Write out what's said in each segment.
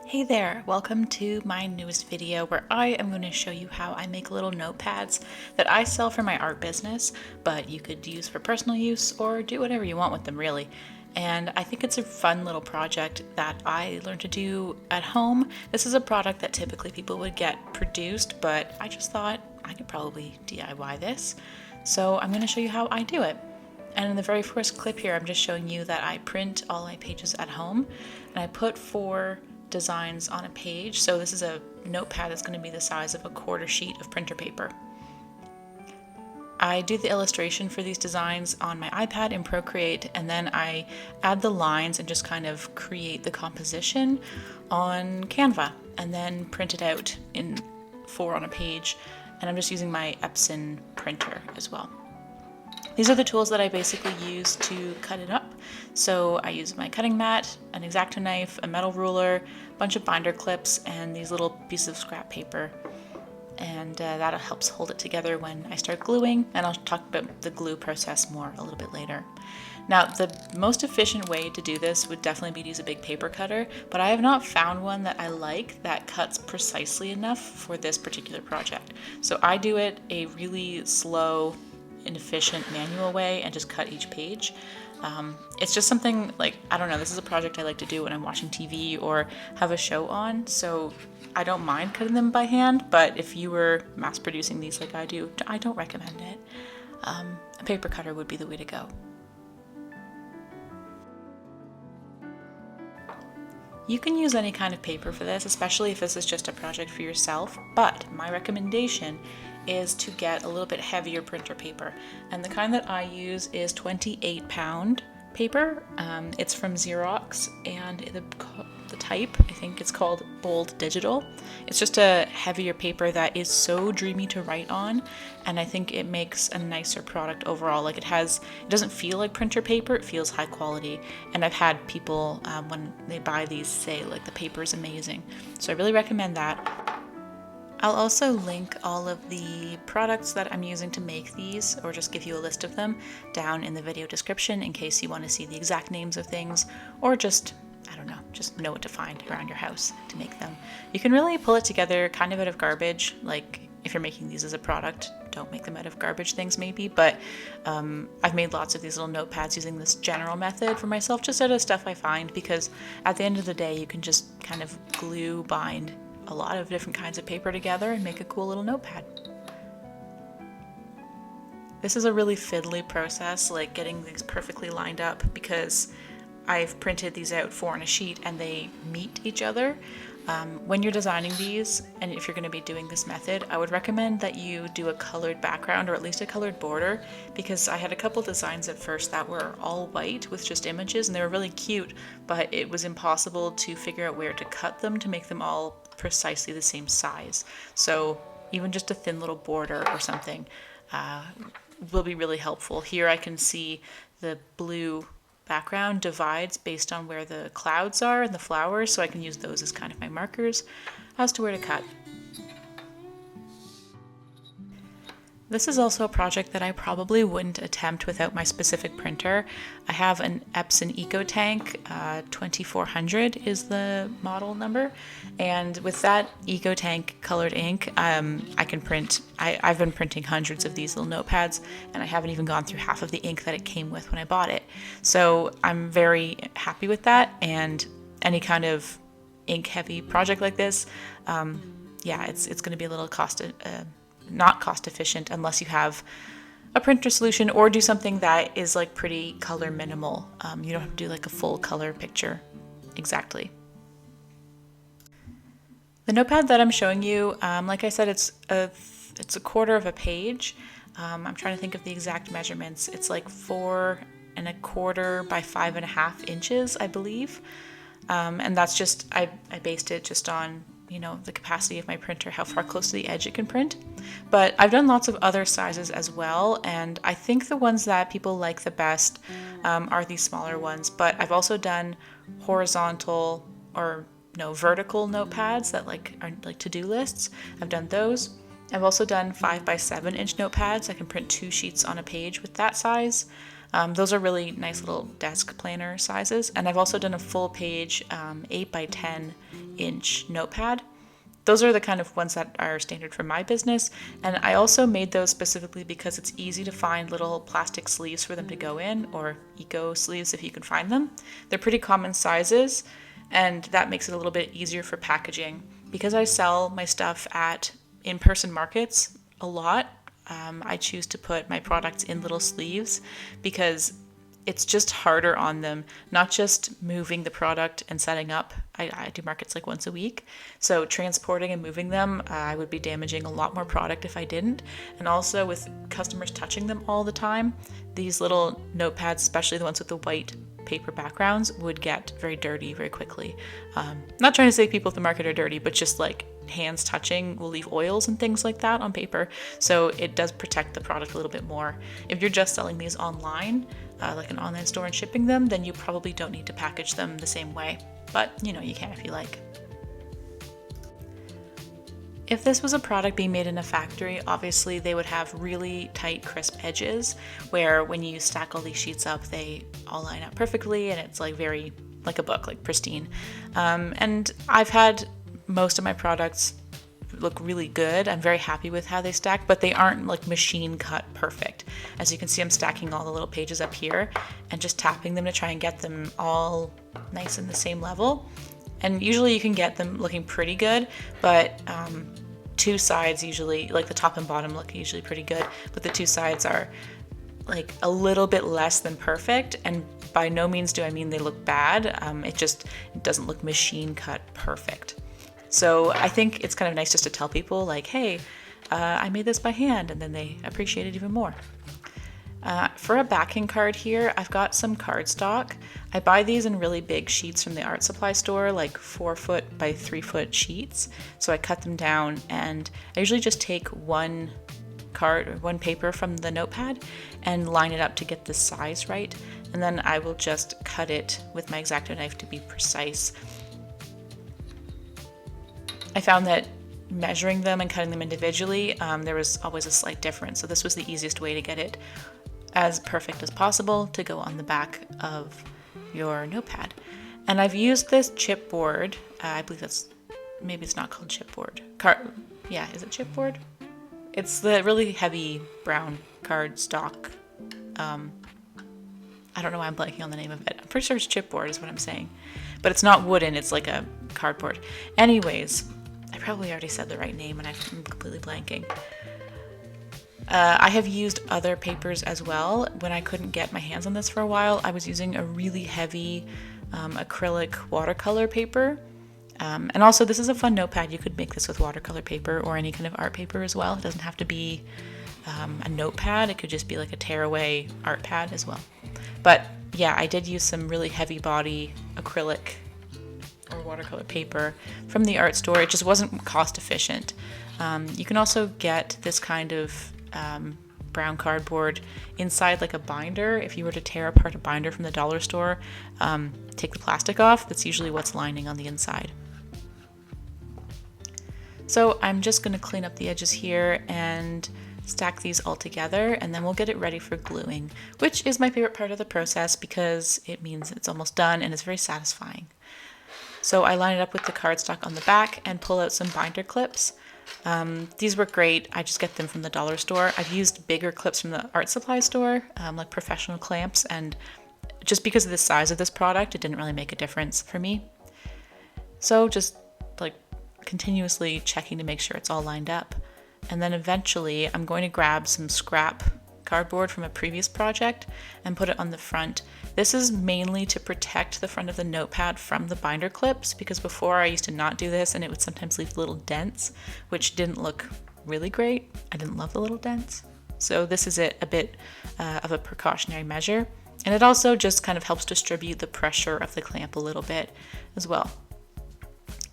Hey there, welcome to my newest video where I am going to show you how I make little notepads that I sell for my art business, but you could use for personal use or do whatever you want with them really. And I think it's a fun little project that I learned to do at home. This is a product that typically people would get produced, but I just thought I could probably DIY this. So I'm going to show you how I do it. And in the very first clip here, I'm just showing you that I print all my pages at home, and I put 4 designs on a page. So this is a notepad that's going to be the size of a quarter sheet of printer paper. I do the illustration for these designs on my iPad in Procreate, and then I add the lines and just kind of create the composition on Canva and then print it out in 4 on a page. And I'm just using my Epson printer as well. These are the tools that I basically use to cut it up. So I use my cutting mat, an exacto knife, a metal ruler, a bunch of binder clips, and these little pieces of scrap paper. And that helps hold it together when I start gluing, and I'll talk about the glue process more a little bit later. Now, the most efficient way to do this would definitely be to use a big paper cutter, but I have not found one that I like that cuts precisely enough for this particular project. So I do it a really slow, inefficient manual way and just cut each page. It's just something like, I don't know, this is a project I like to do when I'm watching TV or have a show on, so I don't mind cutting them by hand, but if you were mass producing these like I do, I don't recommend it. A paper cutter would be the way to go. You can use any kind of paper for this, especially if this is just a project for yourself, but my recommendation is to get a little bit heavier printer paper. And the kind that I use is 28-pound paper. It's from Xerox, and the type, I think it's called Bold Digital. It's just a heavier paper that is so dreamy to write on, and I think it makes a nicer product overall. Like it doesn't feel like printer paper, it feels high quality. And I've had people, when they buy these, say like the paper is amazing. So I really recommend that. I'll also link all of the products that I'm using to make these, or just give you a list of them, down in the video description in case you want to see the exact names of things, or just, I don't know, just know what to find around your house to make them. You can really pull it together kind of out of garbage, like if you're making these as a product, don't make them out of garbage things maybe, but I've made lots of these little notepads using this general method for myself, just out of stuff I find, because at the end of the day you can just kind of glue, bind a lot of different kinds of paper together and make a cool little notepad. This is a really fiddly process, like getting these perfectly lined up, because I've printed these out 4 on a sheet and they meet each other. When you're designing these, and if you're going to be doing this method, I would recommend that you do a colored background or at least a colored border, because I had a couple designs at first that were all white with just images and they were really cute, but it was impossible to figure out where to cut them to make them all precisely the same size. So even just a thin little border or something will be really helpful. Here I can see the blue background divides based on where the clouds are and the flowers, so I can use those as kind of my markers as to where to cut. This is also a project that I probably wouldn't attempt without my specific printer. I have an Epson EcoTank, 2400 is the model number, and with that EcoTank colored ink, I can print. I've been printing hundreds of these little notepads, and I haven't even gone through half of the ink that it came with when I bought it. So I'm very happy with that, and any kind of ink-heavy project like this, yeah, it's going to be a little not cost efficient unless you have a printer solution or do something that is like pretty color minimal. You don't have to do like a full color picture exactly. The notepad that I'm showing you, like I said, it's a quarter of a page. I'm trying to think of the exact measurements. It's like 4¼ by 5½ inches, I believe. And that's just, I based it just on, you know, the capacity of my printer, how far close to the edge it can print. But I've done lots of other sizes as well, and I think the ones that people like the best are these smaller ones. But I've also done horizontal or vertical notepads that are like to-do lists. I've done those. I've also done 5 by 7 inch notepads. I can print 2 sheets on a page with that size. Those are really nice little desk planner sizes. And I've also done a full page 8 by 10 inch notepad. Those are the kind of ones that are standard for my business. And I also made those specifically because it's easy to find little plastic sleeves for them to go in, or eco sleeves if you can find them. They're pretty common sizes, and that makes it a little bit easier for packaging. Because I sell my stuff at in-person markets a lot, I choose to put my products in little sleeves because it's just harder on them, not just moving the product and setting up. I do markets like once a week, so transporting and moving them, I would be damaging a lot more product if I didn't. And also with customers touching them all the time, these little notepads, especially the ones with the white paper backgrounds, would get very dirty very quickly. Not trying to say people at the market are dirty, but just like hands touching will leave oils and things like that on paper. So it does protect the product a little bit more. If you're just selling these online, like an online store and shipping them, then you probably don't need to package them the same way. But you know, you can if you like. If this was a product being made in a factory, obviously they would have really tight, crisp edges where when you stack all these sheets up, they all line up perfectly and it's like very, like a book, like pristine. And I've had most of my products look really good. I'm very happy with how they stack, but they aren't like machine cut perfect. As you can see, I'm stacking all the little pages up here and just tapping them to try and get them all nice in the same level. And usually you can get them looking pretty good, but two sides usually, like the top and bottom look usually pretty good, but the two sides are like a little bit less than perfect. And by no means do I mean they look bad. It doesn't look machine cut perfect. So I think it's kind of nice just to tell people like, hey, I made this by hand, and then they appreciate it even more. For a backing card here, I've got some cardstock. I buy these in really big sheets from the art supply store, like 4 foot by 3 foot sheets. So I cut them down, and I usually just take one paper from the notepad and line it up to get the size right. And then I will just cut it with my exacto knife to be precise. I found that measuring them and cutting them individually, there was always a slight difference. So this was the easiest way to get it as perfect as possible to go on the back of your notepad. And I've used this chipboard. I believe maybe it's not called chipboard. Yeah, is it chipboard? It's the really heavy brown cardstock. I don't know why I'm blanking on the name of it. I'm pretty sure it's chipboard is what I'm saying. But it's not wooden, it's like a cardboard. Anyways, I probably already said the right name and I'm completely blanking. I have used other papers as well. When I couldn't get my hands on this for a while, I was using a really heavy acrylic watercolor paper. And also, this is a fun notepad. You could make this with watercolor paper or any kind of art paper as well. It doesn't have to be a notepad. It could just be like a tearaway art pad as well. But yeah, I did use some really heavy body acrylic or watercolor paper from the art store. It just wasn't cost efficient. You can also get this kind of brown cardboard inside like a binder. If you were to tear apart a binder from the dollar store, take the plastic off, that's usually what's lining on the inside. So I'm just going to clean up the edges here and stack these all together, and then we'll get it ready for gluing, which is my favorite part of the process because it means it's almost done and it's very satisfying. So I line it up with the cardstock on the back and pull out some binder clips. These work great. I just get them from the dollar store. I've used bigger clips from the art supply store, like professional clamps, and just because of the size of this product, it didn't really make a difference for me. So just like continuously checking to make sure it's all lined up. And then eventually I'm going to grab some scrap cardboard from a previous project and put it on the front. This is mainly to protect the front of the notepad from the binder clips, because before I used to not do this and it would sometimes leave little dents, which didn't look really great. I didn't love the little dents. So this is a bit of a precautionary measure. And it also just kind of helps distribute the pressure of the clamp a little bit as well.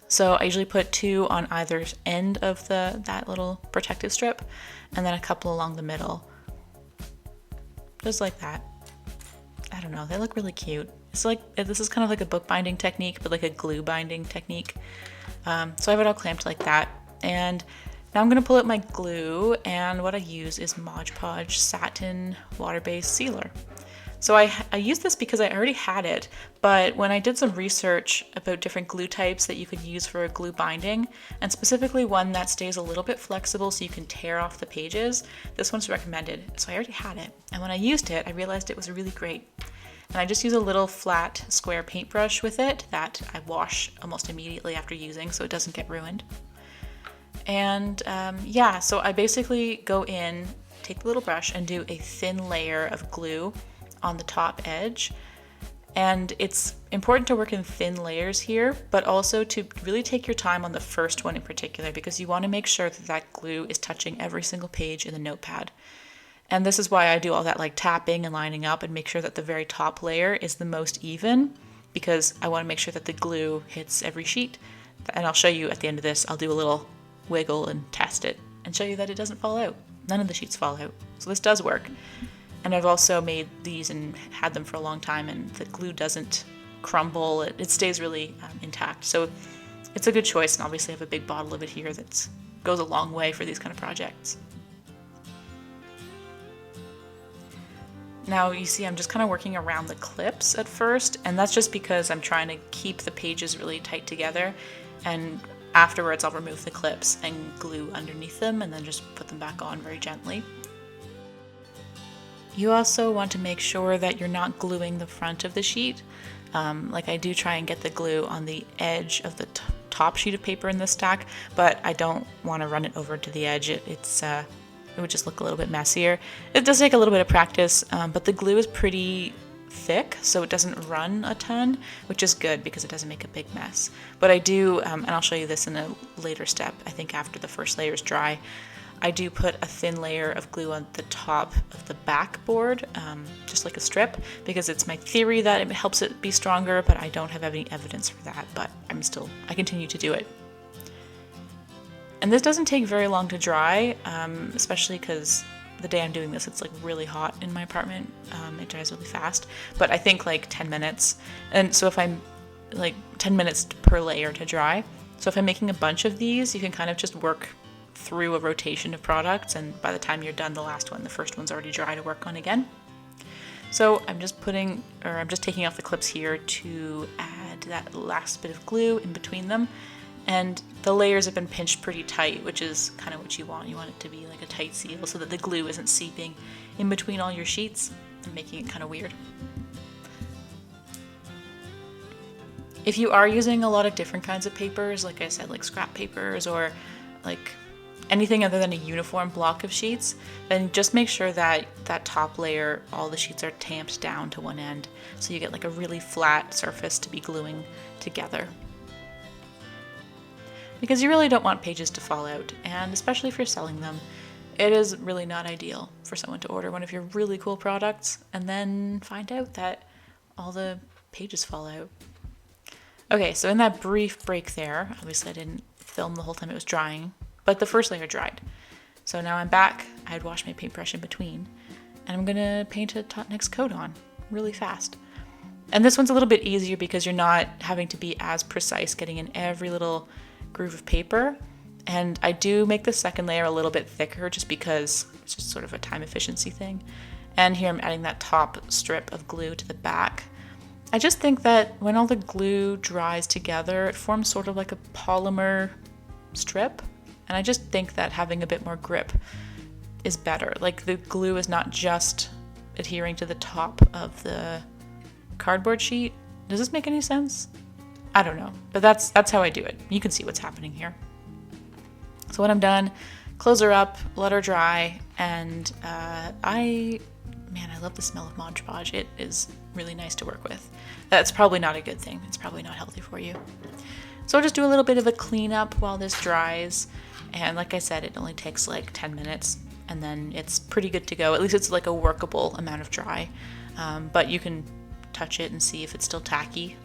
So I usually put 2 on either end of that little protective strip, and then a couple along the middle. Just like that. I don't know, they look really cute. It's like, this is kind of like a bookbinding technique, but like a glue binding technique. So I have it all clamped like that. And now I'm gonna pull out my glue, and what I use is Mod Podge Satin Water-Based Sealer. So I used this because I already had it, but when I did some research about different glue types that you could use for a glue binding, and specifically one that stays a little bit flexible so you can tear off the pages, this one's recommended. So I already had it, and when I used it, I realized it was really great. And I just use a little flat square paintbrush with it that I wash almost immediately after using so it doesn't get ruined. And yeah, so I basically go in, take the little brush and do a thin layer of glue on the top edge. And it's important to work in thin layers here, but also to really take your time on the first one in particular, because you want to make sure that that glue is touching every single page in the notepad. And this is why I do all that like tapping and lining up and make sure that the very top layer is the most even, because I want to make sure that the glue hits every sheet. And I'll show you at the end of this, I'll do a little wiggle and test it and show you that it doesn't fall out. None of the sheets fall out. So this does work. And I've also made these and had them for a long time, and the glue doesn't crumble. It stays really intact. So it's a good choice, and obviously I have a big bottle of it here that goes a long way for these kind of projects. Now you see I'm just kind of working around the clips at first, and that's just because I'm trying to keep the pages really tight together, and afterwards I'll remove the clips and glue underneath them and then just put them back on very gently. You also want to make sure that you're not gluing the front of the sheet. Like I do try and get the glue on the edge of the top sheet of paper in this stack, but I don't want to run it over to the edge. It would just look a little bit messier. It does take a little bit of practice, but the glue is pretty thick, so it doesn't run a ton, which is good because it doesn't make a big mess. But I do, and I'll show you this in a later step, I think after the first layer is dry, I do put a thin layer of glue on the top of the backboard, just like a strip, because it's my theory that it helps it be stronger, but I don't have any evidence for that, but I continue to do it. And this doesn't take very long to dry, especially because the day I'm doing this, it's like really hot in my apartment. It dries really fast, but I think like 10 minutes. And so if I'm like 10 minutes per layer to dry. So if I'm making a bunch of these, you can kind of just work through a rotation of products, and by the time you're done the last one, the first one's already dry to work on again. So I'm just taking off the clips here to add that last bit of glue in between them. And the layers have been pinched pretty tight, which is kind of what you want. You want it to be like a tight seal so that the glue isn't seeping in between all your sheets and making it kind of weird. If you are using a lot of different kinds of papers, like I said, like scrap papers or like anything other than a uniform block of sheets, then just make sure that that top layer, all the sheets are tamped down to one end so you get like a really flat surface to be gluing together. Because you really don't want pages to fall out, and especially if you're selling them, it is really not ideal for someone to order one of your really cool products and then find out that all the pages fall out. Okay, so in that brief break there, obviously I didn't film the whole time it was drying, but the first layer dried. So now I'm back. I had washed my paintbrush in between, and I'm gonna paint a top next coat on really fast. And this one's a little bit easier because you're not having to be as precise getting in every little groove of paper. And I do make the second layer a little bit thicker just because it's just sort of a time efficiency thing. And here I'm adding that top strip of glue to the back. I just think that when all the glue dries together, it forms sort of like a polymer strip. And I just think that having a bit more grip is better. Like the glue is not just adhering to the top of the cardboard sheet. Does this make any sense? I don't know, but that's how I do it. You can see what's happening here. So when I'm done, close her up, let her dry, and I love the smell of Mod Podge. It is really nice to work with. That's probably not a good thing. It's probably not healthy for you. So I'll just do a little bit of a cleanup while this dries, and like I said, it only takes like 10 minutes, and then it's pretty good to go. At least it's like a workable amount of dry, but you can touch it and see if it's still tacky.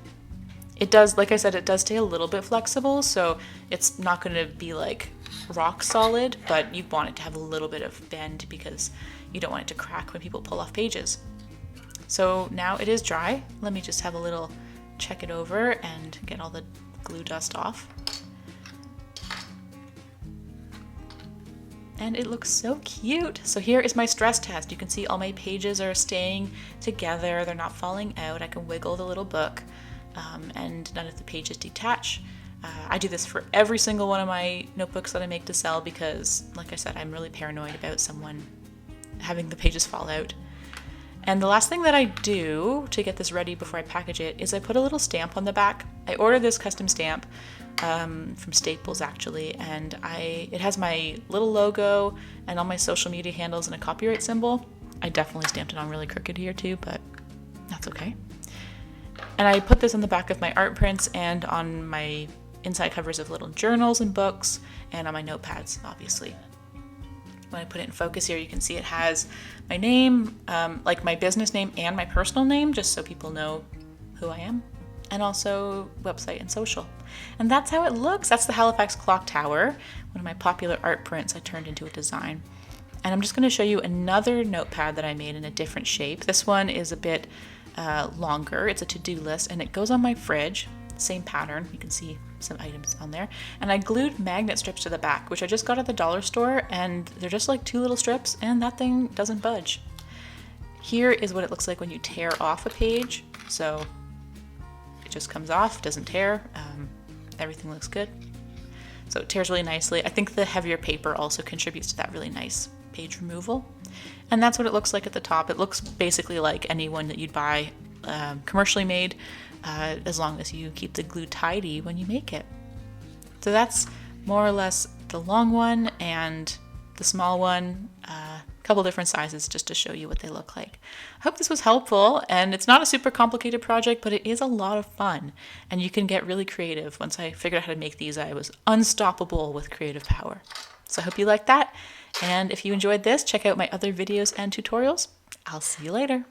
It does, like I said, it does stay a little bit flexible, so it's not going to be like rock solid, but you want it to have a little bit of bend because you don't want it to crack when people pull off pages. So now it is dry. Let me just have a little check it over and get all the glue dust off. and it looks so cute. So here is my stress test. You can see all my pages are staying together. They're not falling out. I can wiggle the little book and none of the pages detach. I do this for every single one of my notebooks that I make to sell because, like I said, I'm really paranoid about someone having the pages fall out. And the last thing that I do to get this ready before I package it is I put a little stamp on the back. I ordered this custom stamp from Staples actually, and it has my little logo and all my social media handles and a copyright symbol. I definitely stamped it on really crooked here too, but that's okay. And I put this on the back of my art prints and on my inside covers of little journals and books and on my notepads, obviously. When I put it in focus here, you can see it has my name, like my business name and my personal name, just so people know who I am, and also website and social. And that's how it looks. That's the Halifax Clock Tower, one of my popular art prints I turned into a design. And I'm just going to show you another notepad that I made in a different shape. This one is a bit longer. It's a to-do list, and it goes on my fridge. Same pattern. You can see some items on there. And I glued magnet strips to the back, which I just got at the dollar store, and they're just like 2 little strips, and that thing doesn't budge. Here is what it looks like when you tear off a page. So it just comes off, doesn't tear. Everything looks good. So it tears really nicely. I think the heavier paper also contributes to that really nice page removal. And that's what it looks like at the top. It looks basically like any one that you'd buy commercially made, as long as you keep the glue tidy when you make it. So that's more or less the long one and the small one, a couple different sizes just to show you what they look like. I hope this was helpful, and it's not a super complicated project, but it is a lot of fun, and you can get really creative. Once I figured out how to make these, I was unstoppable with creative power. So I hope you liked that, and if you enjoyed this, check out my other videos and tutorials. I'll see you later.